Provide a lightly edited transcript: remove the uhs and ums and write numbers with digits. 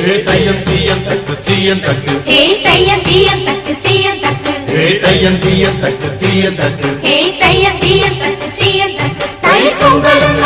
தையம் தீயம் தக்கு சீயம் தக்கு தையம் தீயம் தக்கு சீயம் தக்கு தையம் தீயம் தக்கு சீயம் தக்கு தையம் தீயம் தக்கு சீயம் தக்கு தை பொங்கலும்